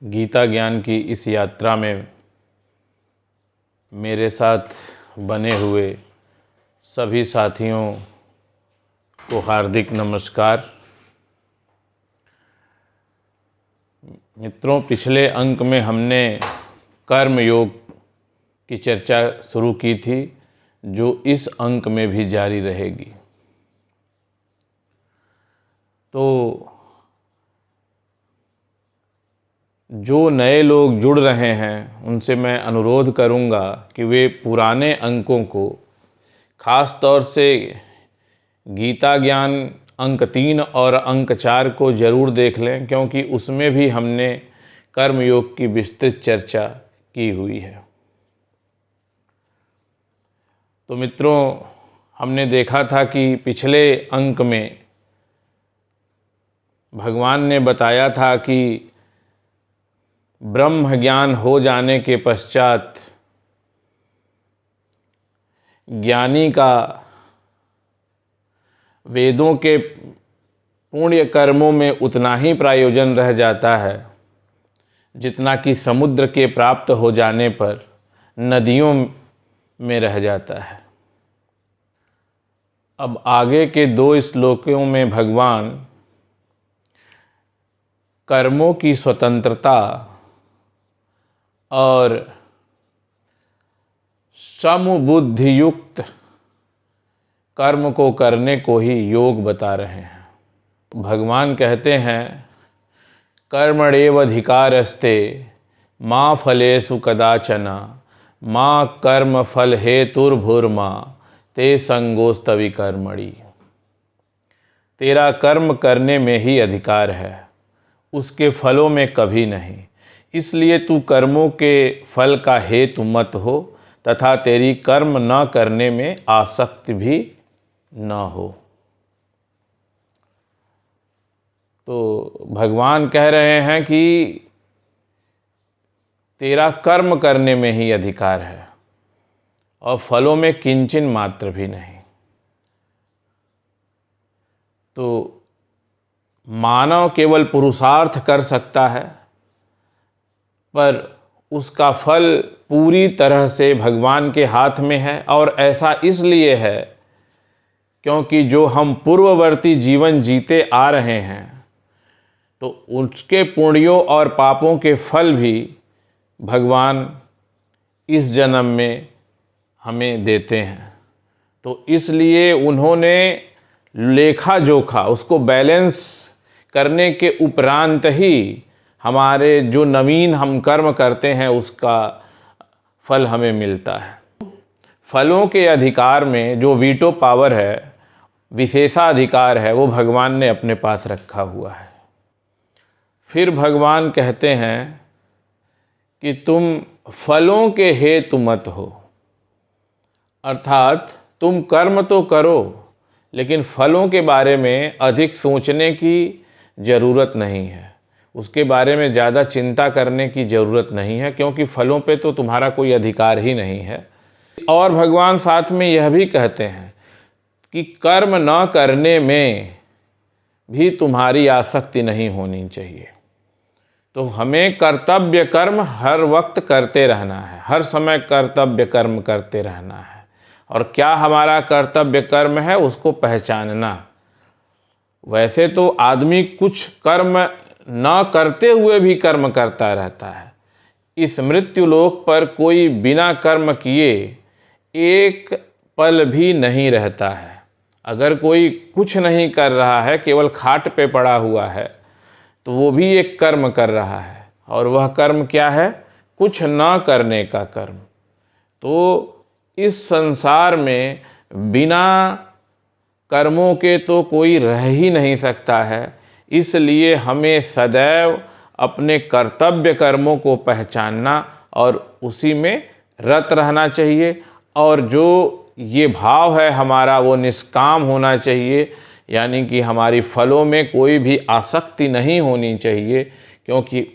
गीता ज्ञान की इस यात्रा में मेरे साथ बने हुए सभी साथियों को हार्दिक नमस्कार। मित्रों, पिछले अंक में हमने कर्म योग की चर्चा शुरू की थी, जो इस अंक में भी जारी रहेगी। तो जो नए लोग जुड़ रहे हैं उनसे मैं अनुरोध करूंगा कि वे पुराने अंकों को, ख़ास तौर से गीता ज्ञान अंक 3 और अंक 4 को ज़रूर देख लें, क्योंकि उसमें भी हमने कर्मयोग की विस्तृत चर्चा की हुई है। तो मित्रों, हमने देखा था कि पिछले अंक में भगवान ने बताया था कि ब्रह्म ज्ञान हो जाने के पश्चात ज्ञानी का वेदों के पुण्य कर्मों में उतना ही प्रयोजन रह जाता है जितना कि समुद्र के प्राप्त हो जाने पर नदियों में रह जाता है। अब आगे के 2 श्लोकों में भगवान कर्मों की स्वतंत्रता और समबुद्धियुक्त कर्म को करने को ही योग बता रहे हैं। भगवान कहते हैं, कर्मण्येवाधिकारस्ते मा फलेषु कदाचन मा कर्म फल हेतुर्भुर्मा ते संगोस्तवि कर्मणि। तेरा कर्म करने में ही अधिकार है, उसके फलों में कभी नहीं। इसलिए तू कर्मों के फल का हेतु मत हो तथा तेरी कर्म न करने में आसक्ति भी न हो। तो भगवान कह रहे हैं कि तेरा कर्म करने में ही अधिकार है और फलों में किंचिन मात्र भी नहीं। तो मानव केवल पुरुषार्थ कर सकता है, पर उसका फल पूरी तरह से भगवान के हाथ में है। और ऐसा इसलिए है क्योंकि जो हम पूर्ववर्ती जीवन जीते आ रहे हैं, तो उसके पुण्यों और पापों के फल भी भगवान इस जन्म में हमें देते हैं। तो इसलिए उन्होंने लेखा जोखा, उसको बैलेंस करने के उपरांत ही हमारे जो नवीन हम कर्म करते हैं उसका फल हमें मिलता है। फलों के अधिकार में जो वीटो पावर है, विशेषाधिकार है, वो भगवान ने अपने पास रखा हुआ है। फिर भगवान कहते हैं कि तुम फलों के हेतु मत हो, अर्थात तुम कर्म तो करो लेकिन फलों के बारे में अधिक सोचने की ज़रूरत नहीं है, उसके बारे में ज़्यादा चिंता करने की ज़रूरत नहीं है, क्योंकि फलों पे तो तुम्हारा कोई अधिकार ही नहीं है। और भगवान साथ में यह भी कहते हैं कि कर्म न करने में भी तुम्हारी आसक्ति नहीं होनी चाहिए। तो हमें कर्तव्य कर्म हर वक्त करते रहना है, हर समय कर्तव्य कर्म करते रहना है। और क्या हमारा कर्तव्य कर्म है, उसको पहचानना। वैसे तो आदमी कुछ कर्म न करते हुए भी कर्म करता रहता है। इस मृत्युलोक पर कोई बिना कर्म किए एक पल भी नहीं रहता है। अगर कोई कुछ नहीं कर रहा है, केवल खाट पे पड़ा हुआ है, तो वो भी एक कर्म कर रहा है। और वह कर्म क्या है? कुछ न करने का कर्म। तो इस संसार में बिना कर्मों के तो कोई रह ही नहीं सकता है। इसलिए हमें सदैव अपने कर्तव्य कर्मों को पहचानना और उसी में रत रहना चाहिए। और जो ये भाव है हमारा, वो निष्काम होना चाहिए। यानी कि हमारी फलों में कोई भी आसक्ति नहीं होनी चाहिए, क्योंकि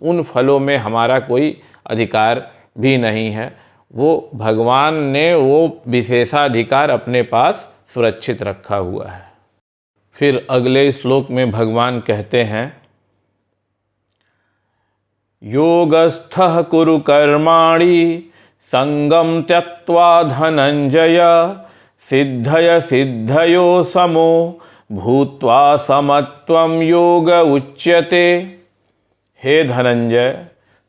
उन फलों में हमारा कोई अधिकार भी नहीं है। वो भगवान ने वो विशेषाधिकार अपने पास सुरक्षित रखा हुआ है। फिर अगले श्लोक में भगवान कहते हैं, योगस्थः कुरु कर्माणि संगम त्यक्त्वा धनंजय सिद्धय सिद्धयो समो भूत्वा समत्वम योग उच्यते। हे धनंजय,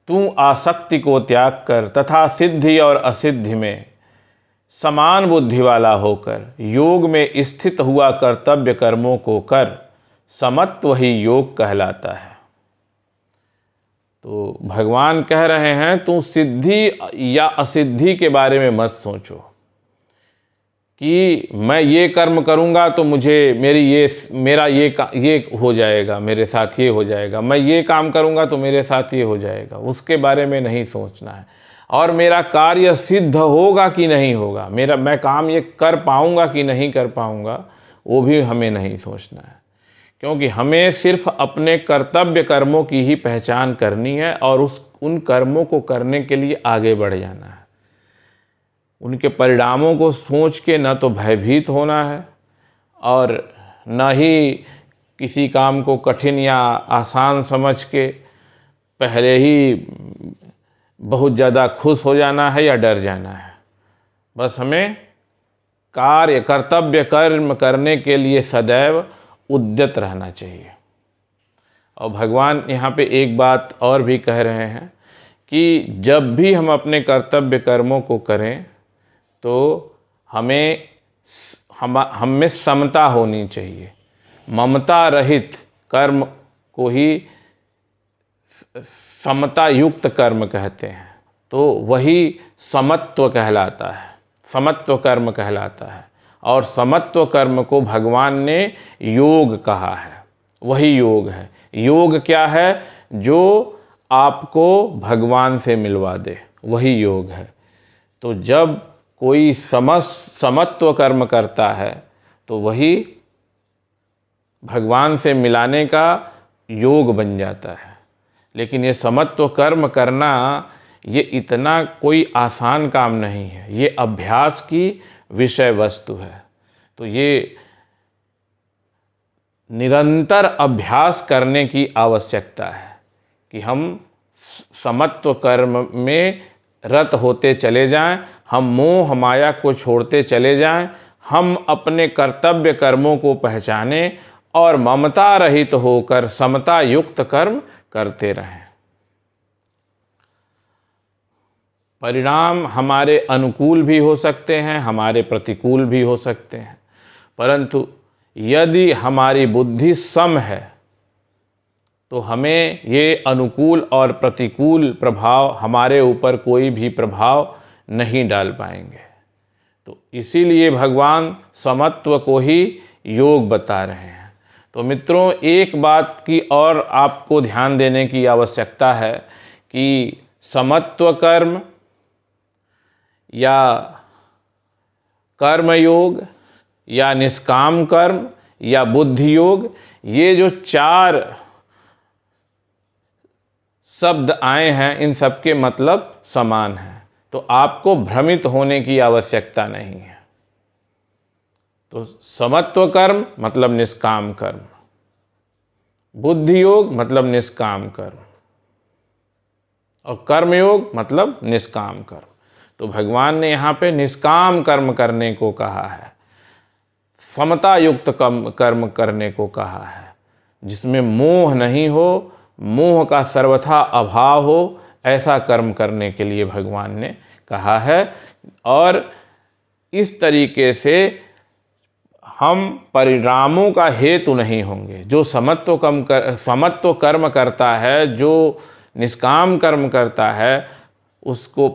तू आसक्ति को त्याग कर तथा सिद्धि और असिद्धि में समान बुद्धि वाला होकर योग में स्थित हुआ कर्तव्य कर्मों को कर, समत्व ही योग कहलाता है। तो भगवान कह रहे हैं, तू सिद्धि या असिद्धि के बारे में मत सोचो कि मैं ये कर्म करूँगा तो मेरा ये हो जाएगा, मेरे साथ ये हो जाएगा, मैं ये काम करूँगा तो मेरे साथ ये हो जाएगा। उसके बारे में नहीं सोचना है। और मेरा कार्य सिद्ध होगा कि नहीं होगा, मैं काम ये कर पाऊँगा कि नहीं कर पाऊँगा, वो भी हमें नहीं सोचना है। क्योंकि हमें सिर्फ अपने कर्तव्य कर्मों की ही पहचान करनी है और उन कर्मों को करने के लिए आगे बढ़ जाना है। उनके परिणामों को सोच के न तो भयभीत होना है और न ही किसी काम को कठिन या आसान समझ के पहले ही बहुत ज़्यादा खुश हो जाना है या डर जाना है। बस हमें कर्तव्य कर्म करने के लिए सदैव उद्यत रहना चाहिए। और भगवान यहाँ पे एक बात और भी कह रहे हैं कि जब भी हम अपने कर्तव्य कर्मों को करें तो हम में समता होनी चाहिए। ममता रहित कर्म को ही समता युक्त कर्म कहते हैं। तो वही समत्व कहलाता है, समत्व कर्म कहलाता है। और समत्व कर्म को भगवान ने योग कहा है, वही योग है। योग क्या है? जो आपको भगवान से मिलवा दे, वही योग है। तो जब कोई समत्व कर्म करता है तो वही भगवान से मिलाने का योग बन जाता है। लेकिन ये समत्व कर्म करना ये इतना कोई आसान काम नहीं है, ये अभ्यास की विषय वस्तु है। तो ये निरंतर अभ्यास करने की आवश्यकता है कि हम समत्व कर्म में रत होते चले जाएं, हम मोह माया को छोड़ते चले जाएं, हम अपने कर्तव्य कर्मों को पहचानें और ममता रहित होकर समता युक्त कर्म करते रहें। परिणाम हमारे अनुकूल भी हो सकते हैं, हमारे प्रतिकूल भी हो सकते हैं, परंतु यदि हमारी बुद्धि सम है तो हमें ये अनुकूल और प्रतिकूल प्रभाव हमारे ऊपर कोई भी प्रभाव नहीं डाल पाएंगे। तो इसीलिए भगवान समत्व को ही योग बता रहे हैं। तो मित्रों, एक बात की और आपको ध्यान देने की आवश्यकता है कि समत्व कर्म या कर्म योग या निष्काम कर्म या बुद्धि योग, ये जो चार शब्द आए हैं, इन सब के मतलब समान हैं। तो आपको भ्रमित होने की आवश्यकता नहीं है। तो समत्व कर्म मतलब निष्काम कर्म, बुद्धि योग मतलब निष्काम कर्म, और कर्मयोग मतलब निष्काम कर्म। तो भगवान ने यहाँ पे निष्काम कर्म करने को कहा है, समता युक्त कर्म करने को कहा है, जिसमें मोह नहीं हो, मोह का सर्वथा अभाव हो, ऐसा कर्म करने के लिए भगवान ने कहा है। और इस तरीके से हम परिणामों का हेतु नहीं होंगे। जो समत्व कर्म करता है, जो निष्काम कर्म करता है, उसको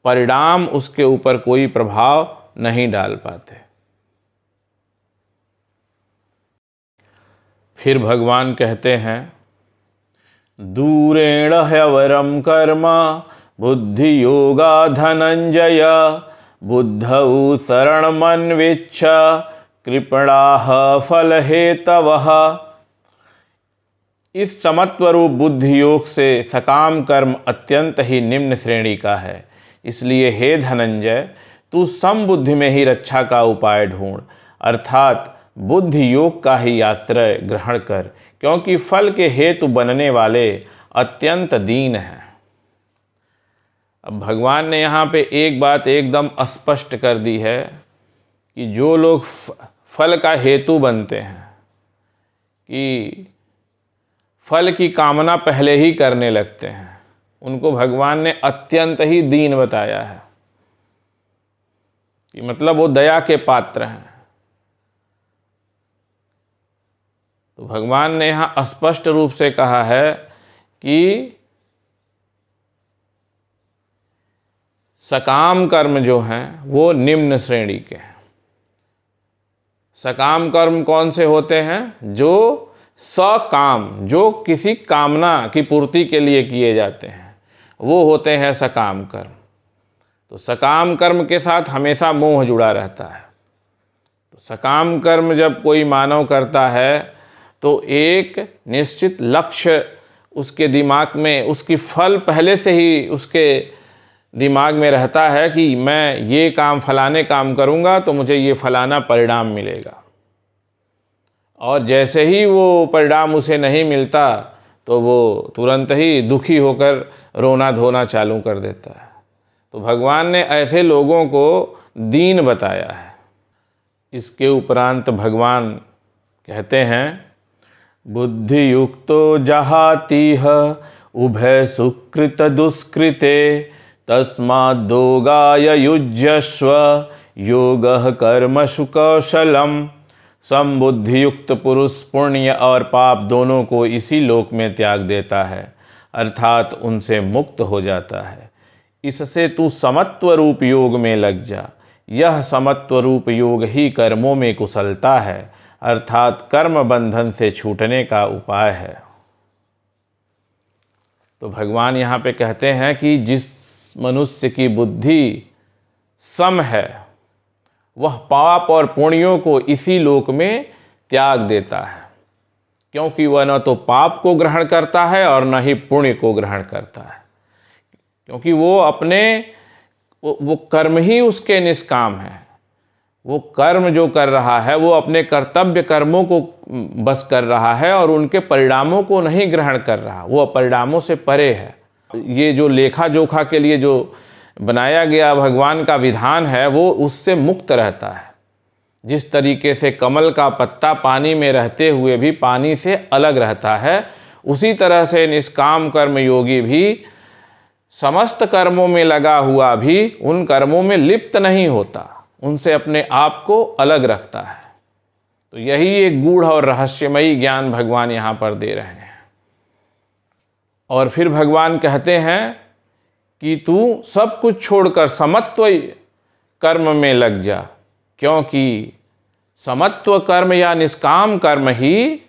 परिणाम उसके ऊपर कोई प्रभाव नहीं डाल पाते। फिर भगवान कहते हैं, दूरेण ह्यवरम कर्म बुद्धि योगा धनंजय बुद्धौ शरणमन्विच्छ कृपणाः फलहेतवः। इस समत्व रूप बुद्धि योग से सकाम कर्म अत्यंत ही निम्न श्रेणी का है। इसलिए हे धनंजय, तू समबुद्धि में ही रक्षा का उपाय ढूंढ, अर्थात बुद्धि योग का ही आश्रय ग्रहण कर, क्योंकि फल के हेतु बनने वाले अत्यंत दीन हैं। अब भगवान ने यहाँ पे एक बात एकदम स्पष्ट कर दी है कि जो लोग फल का हेतु बनते हैं, कि फल की कामना पहले ही करने लगते हैं, उनको भगवान ने अत्यंत ही दीन बताया है कि मतलब वो दया के पात्र हैं। तो भगवान ने यहाँ स्पष्ट रूप से कहा है कि सकाम कर्म जो हैं वो निम्न श्रेणी के हैं। सकाम कर्म कौन से होते हैं? जो सकाम, जो किसी कामना की पूर्ति के लिए किए जाते हैं, वो होते हैं सकाम कर्म। तो सकाम कर्म के साथ हमेशा मोह जुड़ा रहता है। तो सकाम कर्म जब कोई मानव करता है तो एक निश्चित लक्ष्य उसके दिमाग में, उसकी फल पहले से ही उसके दिमाग में रहता है कि मैं ये काम फलाने काम करूँगा तो मुझे ये फलाना परिणाम मिलेगा। और जैसे ही वो परिणाम उसे नहीं मिलता तो वो तुरंत ही दुखी होकर रोना धोना चालू कर देता है। तो भगवान ने ऐसे लोगों को दीन बताया है। इसके उपरांत भगवान कहते हैं, बुद्धि युक्तो जहातीह उभय सुकृत दुष्कृते तस्माद्योगाय युज्यस्व योगः कर्मसु कौशलम। समबुद्धि युक्त पुरुष पुण्य और पाप दोनों को इसी लोक में त्याग देता है, अर्थात उनसे मुक्त हो जाता है। इससे तू समत्व रूप योग में लग जा। यह समत्व रूप योग ही कर्मों में कुशलता है, अर्थात कर्म बंधन से छूटने का उपाय है। तो भगवान यहाँ पे कहते हैं कि जिस मनुष्य की बुद्धि सम है, वह पाप और पुण्यों को इसी लोक में त्याग देता है, क्योंकि वह न तो पाप को ग्रहण करता है और न ही पुण्य को ग्रहण करता है, क्योंकि वो कर्म ही उसके निष्काम है। वो कर्म जो कर रहा है वो अपने कर्तव्य कर्मों को बस कर रहा है और उनके परिणामों को नहीं ग्रहण कर रहा, वो परिणामों से परे है। ये जो लेखा जोखा के लिए जो बनाया गया भगवान का विधान है वो उससे मुक्त रहता है। जिस तरीके से कमल का पत्ता पानी में रहते हुए भी पानी से अलग रहता है, उसी तरह से निष्काम कर्म योगी भी समस्त कर्मों में लगा हुआ भी उन कर्मों में लिप्त नहीं होता, उनसे अपने आप को अलग रखता है। तो यही एक गूढ़ और रहस्यमयी ज्ञान भगवान यहाँ पर दे रहे हैं। और फिर भगवान कहते हैं कि तू सब कुछ छोड़कर समत्व कर्म में लग जा, क्योंकि समत्व कर्म या निष्काम कर्म ही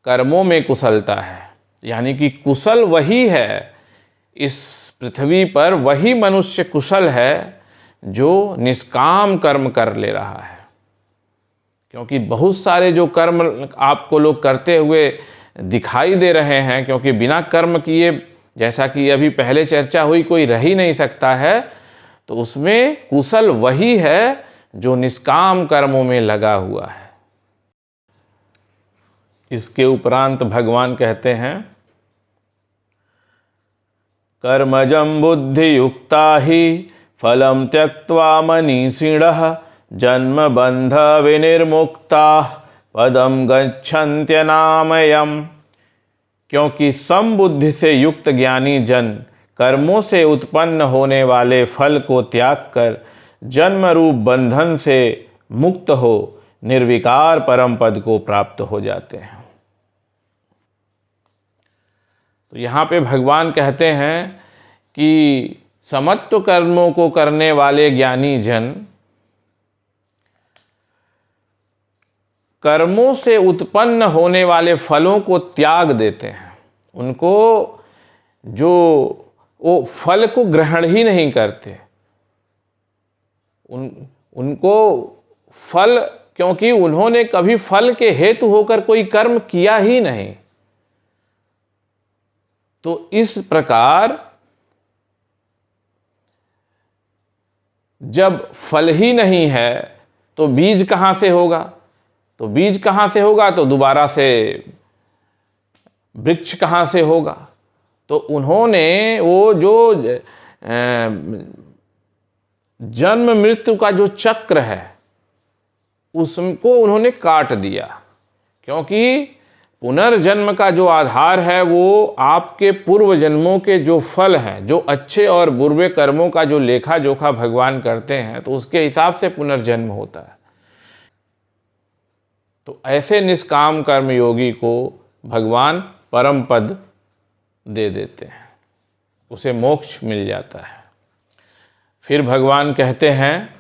कर्मों में कुशलता है। यानी कि कुशल वही है, इस पृथ्वी पर वही मनुष्य कुशल है जो निष्काम कर्म कर ले रहा है। क्योंकि बहुत सारे जो कर्म आपको लोग करते हुए दिखाई दे रहे हैं, क्योंकि बिना कर्म किए, जैसा कि अभी पहले चर्चा हुई, कोई रह ही नहीं सकता है, तो उसमें कुशल वही है जो निष्काम कर्मों में लगा हुआ है। इसके उपरांत भगवान कहते हैं, कर्मजं बुद्धि युक्ता ही फलम त्यक्त्वा मनीषिणः जन्म बंध विनिर्मुक्ता पदम गच्छन्त्यनामयम्। क्योंकि समबुद्धि से युक्त ज्ञानी जन कर्मों से उत्पन्न होने वाले फल को त्याग कर जन्म रूप बंधन से मुक्त हो निर्विकार परम पद को प्राप्त हो जाते हैं। तो यहाँ पे भगवान कहते हैं कि समत्व कर्मों को करने वाले ज्ञानी जन कर्मों से उत्पन्न होने वाले फलों को त्याग देते हैं। उनको जो वो फल को ग्रहण ही नहीं करते, उनको फल क्योंकि उन्होंने कभी फल के हेतु होकर कोई कर्म किया ही नहीं। तो इस प्रकार जब फल ही नहीं है तो बीज कहाँ से होगा? तो बीज कहाँ से होगा तो दोबारा से वृक्ष कहाँ से होगा? तो उन्होंने वो जो जन्म मृत्यु का जो चक्र है उसको उन्होंने काट दिया, क्योंकि पुनर्जन्म का जो आधार है वो आपके पूर्व जन्मों के जो फल हैं, जो अच्छे और बुरे कर्मों का जो लेखा जोखा भगवान करते हैं, तो उसके हिसाब से पुनर्जन्म होता है। तो ऐसे निष्काम कर्म योगी को भगवान परम पद दे देते हैं, उसे मोक्ष मिल जाता है। फिर भगवान कहते हैं,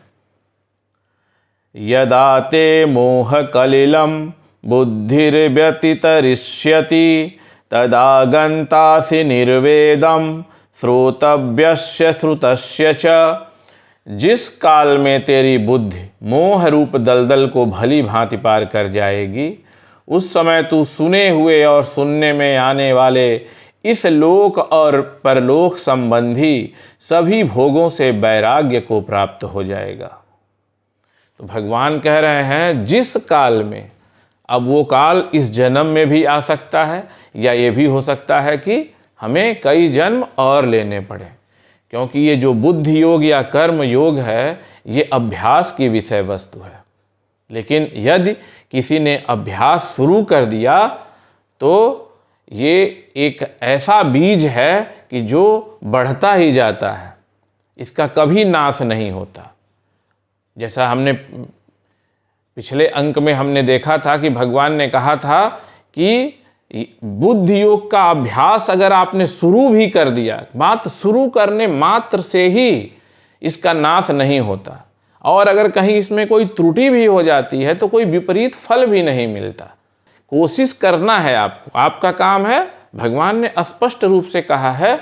यदा ते मोह कलिलम बुद्धिर्व्यतितरिष्यति तदा गन्तासि निर्वेदम श्रोतव्यस्य श्रुतस्य च। जिस काल में तेरी बुद्धि मोह रूप दलदल को भली भांति पार कर जाएगी, उस समय तू सुने हुए और सुनने में आने वाले इस लोक और परलोक संबंधी सभी भोगों से वैराग्य को प्राप्त हो जाएगा। तो भगवान कह रहे हैं जिस काल में, अब वो काल इस जन्म में भी आ सकता है या ये भी हो सकता है कि हमें कई जन्म और लेने पड़े, क्योंकि ये जो बुद्धि योग या कर्म योग है ये अभ्यास की विषय वस्तु है। लेकिन यदि किसी ने अभ्यास शुरू कर दिया तो ये एक ऐसा बीज है कि जो बढ़ता ही जाता है, इसका कभी नाश नहीं होता। जैसा हमने पिछले अंक में हमने देखा था कि भगवान ने कहा था कि बुद्धि योग का अभ्यास अगर आपने शुरू भी कर दिया, मात्र शुरू करने मात्र से ही इसका नाश नहीं होता, और अगर कहीं इसमें कोई त्रुटि भी हो जाती है तो कोई विपरीत फल भी नहीं मिलता। कोशिश करना है आपको, आपका काम है। भगवान ने स्पष्ट रूप से कहा है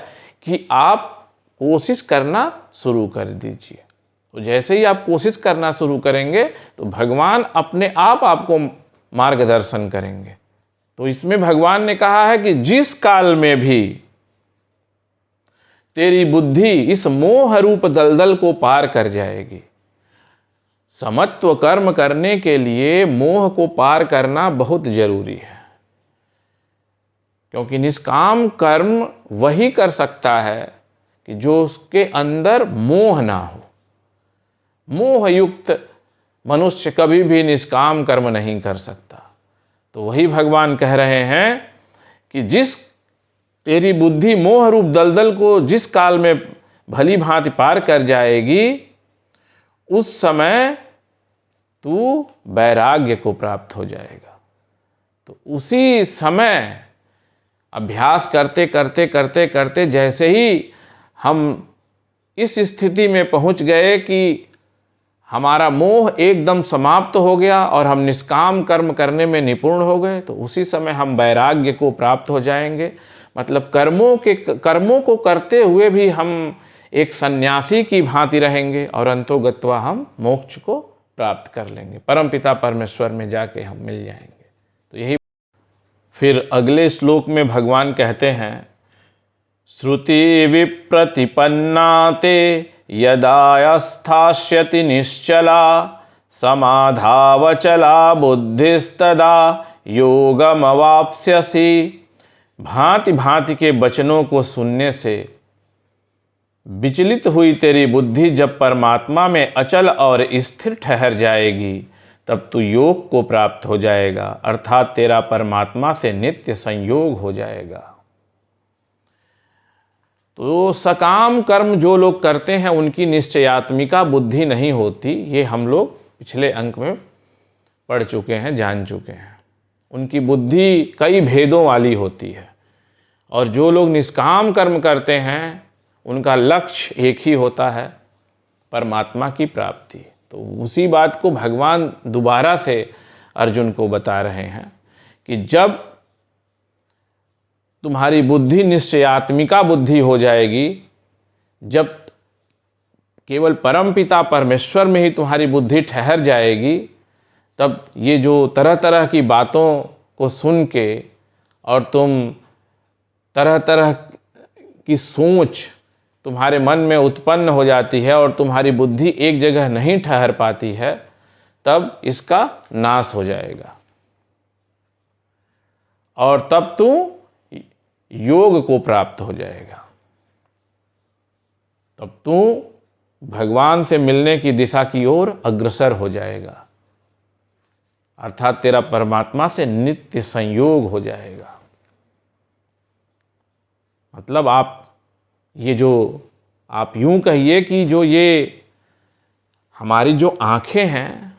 कि आप कोशिश करना शुरू कर दीजिए। तो जैसे ही आप कोशिश करना शुरू करेंगे तो भगवान अपने आप आपको मार्गदर्शन करेंगे। तो इसमें भगवान ने कहा है कि जिस काल में भी तेरी बुद्धि इस मोह रूप दलदल को पार कर जाएगी। समत्व कर्म करने के लिए मोह को पार करना बहुत जरूरी है, क्योंकि निष्काम कर्म वही कर सकता है कि जो उसके अंदर मोह ना हो। मोह युक्त मनुष्य कभी भी निष्काम कर्म नहीं कर सकता। तो वही भगवान कह रहे हैं कि जिस तेरी बुद्धि मोह रूप दलदल को जिस काल में भली भांति पार कर जाएगी, उस समय तू वैराग्य को प्राप्त हो जाएगा। तो उसी समय अभ्यास करते करते करते करते जैसे ही हम इस स्थिति में पहुंच गए कि हमारा मोह एकदम समाप्त हो गया और हम निष्काम कर्म करने में निपुण हो गए, तो उसी समय हम वैराग्य को प्राप्त हो जाएंगे। मतलब कर्मों को करते हुए भी हम एक सन्यासी की भांति रहेंगे और अंतोगत्वा हम मोक्ष को प्राप्त कर लेंगे, परमपिता परमेश्वर में जाके हम मिल जाएंगे। तो यही फिर अगले श्लोक में भगवान कहते हैं, श्रुति विप्रतिपन्ना ते यदा स्थास्यति निश्चला समाधावचला बुद्धिस्तदा योगमवाप्स्यसि। भांति भांति के वचनों को सुनने से विचलित हुई तेरी बुद्धि जब परमात्मा में अचल और स्थिर ठहर जाएगी, तब तू योग को प्राप्त हो जाएगा, अर्थात तेरा परमात्मा से नित्य संयोग हो जाएगा। तो सकाम कर्म जो लोग करते हैं उनकी निश्चयात्मिका बुद्धि नहीं होती, ये हम लोग पिछले अंक में पढ़ चुके हैं, जान चुके हैं। उनकी बुद्धि कई भेदों वाली होती है, और जो लोग निष्काम कर्म करते हैं उनका लक्ष्य एक ही होता है, परमात्मा की प्राप्ति। तो उसी बात को भगवान दोबारा से अर्जुन को बता रहे हैं कि जब तुम्हारी बुद्धि निश्चयात्मिका बुद्धि हो जाएगी, जब केवल परमपिता परमेश्वर में ही तुम्हारी बुद्धि ठहर जाएगी, तब ये जो तरह तरह की बातों को सुन के और तुम तरह तरह की सोच तुम्हारे मन में उत्पन्न हो जाती है और तुम्हारी बुद्धि एक जगह नहीं ठहर पाती है, तब इसका नाश हो जाएगा और तब तू योग को प्राप्त हो जाएगा। तब तू भगवान से मिलने की दिशा की ओर अग्रसर हो जाएगा, अर्थात तेरा परमात्मा से नित्य संयोग हो जाएगा। मतलब आप यूं कहिए कि जो ये हमारी जो आंखें हैं,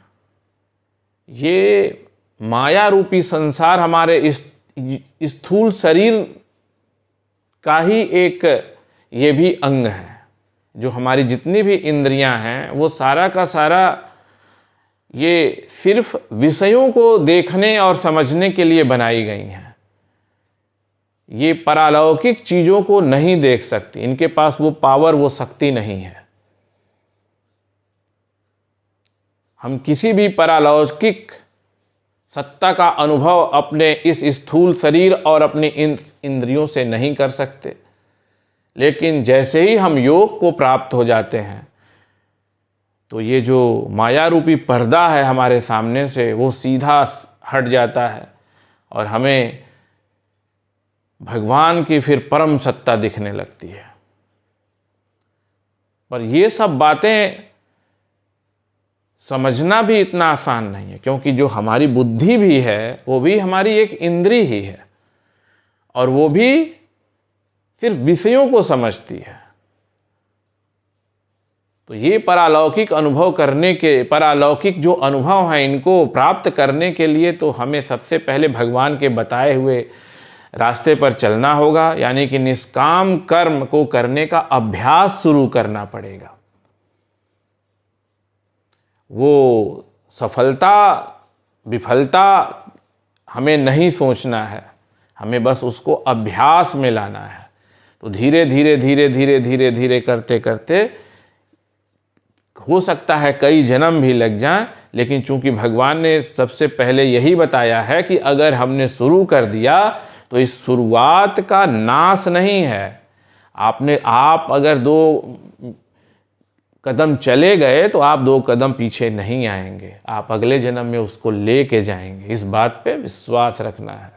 ये माया रूपी संसार हमारे इस स्थूल शरीर का ही एक ये भी अंग है। जो हमारी जितनी भी इंद्रियां हैं वो सारा का सारा ये सिर्फ विषयों को देखने और समझने के लिए बनाई गई हैं। ये पारलौकिक चीज़ों को नहीं देख सकती, इनके पास वो पावर, वो शक्ति नहीं है। हम किसी भी पारलौकिक सत्ता का अनुभव अपने इस स्थूल शरीर और अपनी इंद्रियों से नहीं कर सकते। लेकिन जैसे ही हम योग को प्राप्त हो जाते हैं तो ये जो माया रूपी पर्दा है हमारे सामने से, वो सीधा हट जाता है और हमें भगवान की फिर परम सत्ता दिखने लगती है। पर ये सब बातें समझना भी इतना आसान नहीं है, क्योंकि जो हमारी बुद्धि भी है वो भी हमारी एक इंद्री ही है और वो भी सिर्फ विषयों को समझती है। तो ये पारलौकिक अनुभव करने के, पारलौकिक जो अनुभव हैं इनको प्राप्त करने के लिए तो हमें सबसे पहले भगवान के बताए हुए रास्ते पर चलना होगा, यानी कि निष्काम कर्म को करने का अभ्यास शुरू करना पड़ेगा। वो सफलता विफलता हमें नहीं सोचना है, हमें बस उसको अभ्यास में लाना है। तो धीरे धीरे धीरे धीरे धीरे धीरे करते करते हो सकता है कई जन्म भी लग जाएं, लेकिन चूंकि भगवान ने सबसे पहले यही बताया है कि अगर हमने शुरू कर दिया तो इस शुरुआत का नाश नहीं है। आप अगर 2 कदम चले गए तो आप 2 कदम पीछे नहीं आएंगे, आप अगले जन्म में उसको लेके जाएंगे। इस बात पे विश्वास रखना है।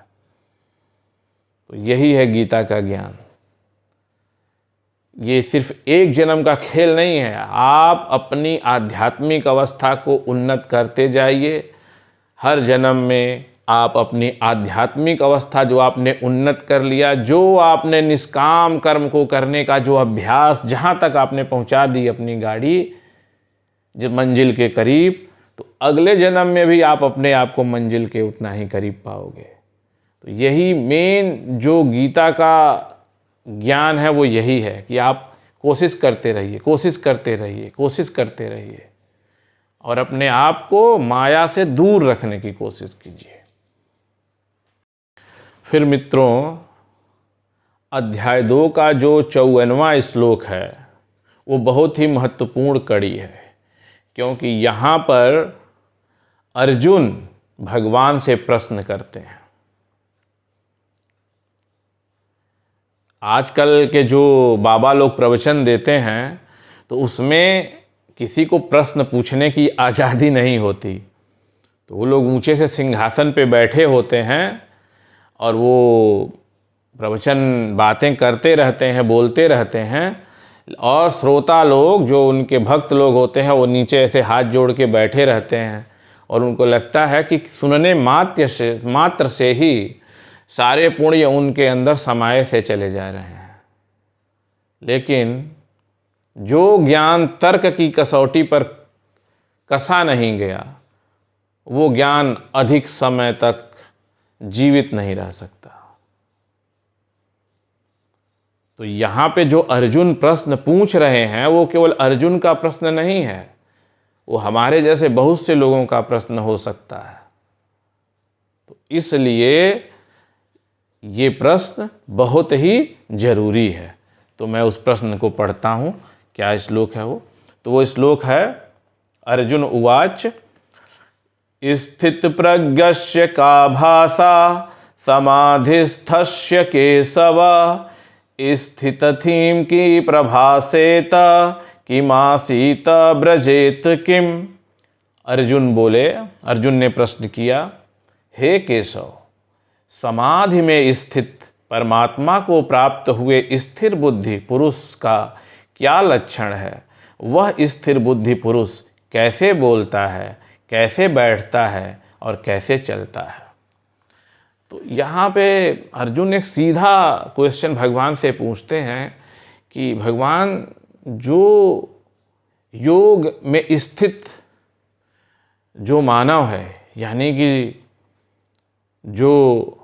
तो यही है गीता का ज्ञान। ये सिर्फ एक जन्म का खेल नहीं है। आप अपनी आध्यात्मिक अवस्था को उन्नत करते जाइए। हर जन्म में आप अपनी आध्यात्मिक अवस्था जो आपने उन्नत कर लिया, जो आपने निष्काम कर्म को करने का जो अभ्यास, जहाँ तक आपने पहुँचा दी अपनी गाड़ी जब मंजिल के करीब, तो अगले जन्म में भी आप अपने आप को मंजिल के उतना ही करीब पाओगे। तो यही मेन जो गीता का ज्ञान है वो यही है कि आप कोशिश करते रहिए, कोशिश करते रहिए, कोशिश करते रहिए और अपने आप को माया से दूर रखने की कोशिश कीजिए। फिर मित्रों, अध्याय 2 का जो 54वां श्लोक है वो बहुत ही महत्वपूर्ण कड़ी है, क्योंकि यहाँ पर अर्जुन भगवान से प्रश्न करते हैं। आजकल के जो बाबा लोग प्रवचन देते हैं तो उसमें किसी को प्रश्न पूछने की आज़ादी नहीं होती। तो वो लोग ऊंचे से सिंहासन पे बैठे होते हैं और वो प्रवचन बातें करते रहते हैं, बोलते रहते हैं, और श्रोता लोग जो उनके भक्त लोग होते हैं वो नीचे ऐसे हाथ जोड़ के बैठे रहते हैं और उनको लगता है कि सुनने मात्र से ही सारे पुण्य उनके अंदर समाये से चले जा रहे हैं। लेकिन जो ज्ञान तर्क की कसौटी पर कसा नहीं गया, वो ज्ञान अधिक समय तक जीवित नहीं रह सकता। तो यहाँ पे जो अर्जुन प्रश्न पूछ रहे हैं वो केवल अर्जुन का प्रश्न नहीं है, वो हमारे जैसे बहुत से लोगों का प्रश्न हो सकता है। तो इसलिए ये प्रश्न बहुत ही जरूरी है। तो मैं उस प्रश्न को पढ़ता हूँ। क्या श्लोक है वो? तो वो श्लोक है, अर्जुन उवाच स्थित प्रज्ञस्य का भाषा समाधिस्थस्य केशव स्थितथीं की प्रभासेत किमासीत ब्रजेत किम। अर्जुन बोले, अर्जुन ने प्रश्न किया, हे केशव, समाधि में स्थित परमात्मा को प्राप्त हुए स्थिर बुद्धि पुरुष का क्या लक्षण है? वह स्थिर बुद्धि पुरुष कैसे बोलता है, कैसे बैठता है और कैसे चलता है? तो यहाँ पे अर्जुन एक सीधा क्वेश्चन भगवान से पूछते हैं कि भगवान, जो योग में स्थित जो मानव है, यानी कि जो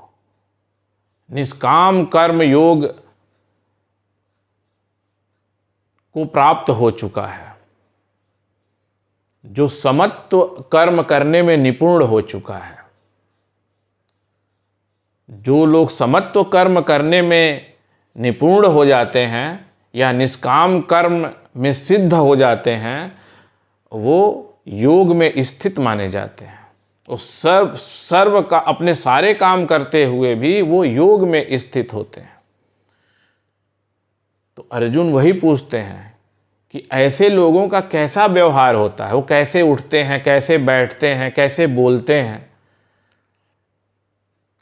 निष्काम कर्म योग को प्राप्त हो चुका है, जो समत्व कर्म करने में निपुण हो चुका है, जो लोग समत्व कर्म करने में निपुण हो जाते हैं या निष्काम कर्म में सिद्ध हो जाते हैं, वो योग में स्थित माने जाते हैं। वो सर्व का अपने सारे काम करते हुए भी वो योग में स्थित होते हैं। तो अर्जुन वही पूछते हैं कि ऐसे लोगों का कैसा व्यवहार होता है, वो कैसे उठते हैं, कैसे बैठते हैं, कैसे बोलते हैं,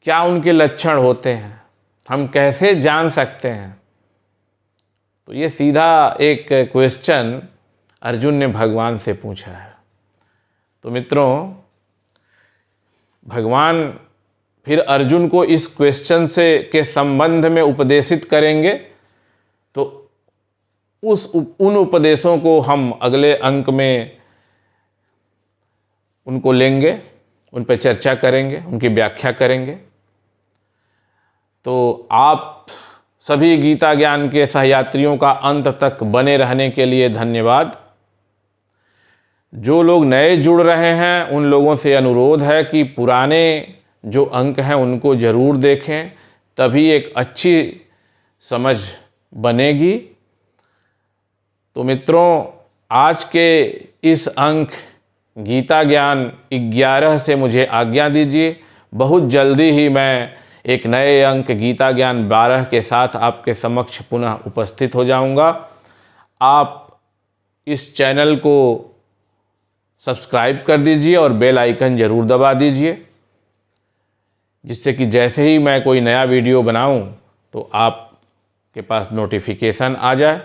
क्या उनके लक्षण होते हैं, हम कैसे जान सकते हैं? तो ये सीधा एक क्वेश्चन अर्जुन ने भगवान से पूछा है। तो मित्रों, भगवान फिर अर्जुन को इस क्वेश्चन से के संबंध में उपदेशित करेंगे। तो उन उपदेशों को हम अगले अंक में उनको लेंगे, उन पर चर्चा करेंगे, उनकी व्याख्या करेंगे। तो आप सभी गीता ज्ञान के सहयात्रियों का अंत तक बने रहने के लिए धन्यवाद। जो लोग नए जुड़ रहे हैं उन लोगों से अनुरोध है कि पुराने जो अंक हैं उनको ज़रूर देखें, तभी एक अच्छी समझ बनेगी। तो मित्रों, आज के इस अंक गीता ज्ञान 11 से मुझे आज्ञा दीजिए। बहुत जल्दी ही मैं एक नए अंक गीता ज्ञान 12 के साथ आपके समक्ष पुनः उपस्थित हो जाऊंगा। आप इस चैनल को सब्सक्राइब कर दीजिए और बेल आइकन ज़रूर दबा दीजिए, जिससे कि जैसे ही मैं कोई नया वीडियो बनाऊं तो आपके पास नोटिफिकेशन आ जाए।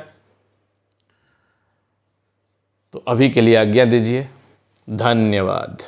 तो अभी के लिए आज्ञा दीजिए। धन्यवाद।